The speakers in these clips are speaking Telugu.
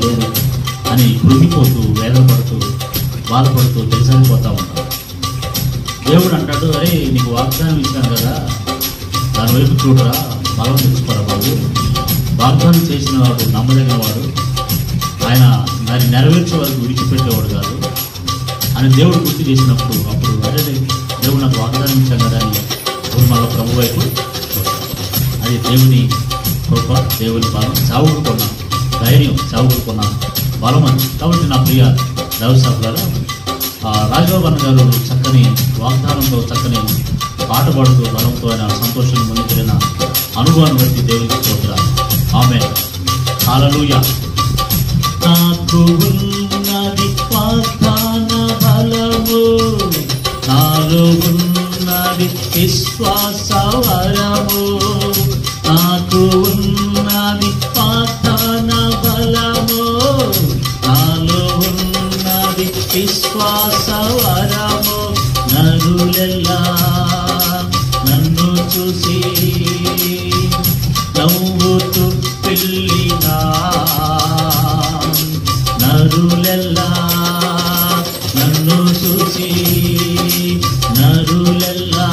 లేరు అని కృంగిపోతూ వేదపడుతూ బాధపడుతూ తెలిసరిపోతూ ఉంటారు. దేవుడు అంటాడు, అరే నీకు వాగ్దానం ఇచ్చాను కదా, దాని వైపు చూడరా, బలం తెచ్చుకోరా బాబు. వాగ్దానం చేసిన వాడు నమ్మదగిన వాడు, ఆయన దాన్ని నెరవేర్చే వరకు విడిచిపెట్టేవాడు కాదు అని దేవుడు గుర్తు చేసినప్పుడు అప్పుడు అరే దేవుడు నాకు వాగ్దానం ఇచ్చాను కదా అని దేవుడు మళ్ళీ ప్రభు వైపు అది దేవుని కృప, దేవుని బలం. చావుకున్న ధైర్యం, చావుకున్న బలం అని. కాబట్టి నా ప్రియ దైవసేవకులారా, రాజగోపాల్ గారు చక్కని వాగ్దానంతో చక్కని పాట పాడుతూ బలంతో ఆయన సంతోషం ముందుకెళ్ళిన అనుభవాన్ని బట్టి దేవునికి స్తోత్రాలు. ఆమేన్. హల్లెలూయా. నాకు ఉన్నది వాగ్దాన బలము, నాలో ఉన్నది విశ్వాస వరము. నాకు ఉన్నది వాగ్దాన బలము, నాలో ఉన్నది విశ్వాస వరము. నరులెల్లా నన్ను చూసి నవ్వుతూ పిల్లినా, నరులెల్లా నన్ను చూసి నరులెల్లా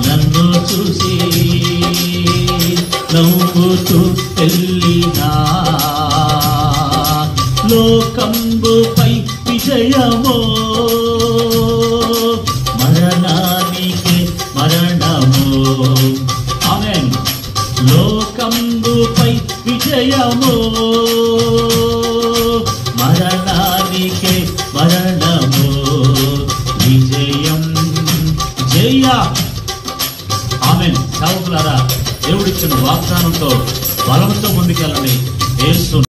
నన్ను చూసి నవ్వుతూ పిల్లినా. లోకంబుపై విజయమో, మరణానికి మరణమో. ఆమేన్. లోకంబుపై విజయమో, మరణానికి మరణమో. విజయం జయ. ఆమేన్. సేవకులారా, దేవుడిచ్చిన వాగ్దానంతో బలంతో ముందుకెళ్ళండి. యేసు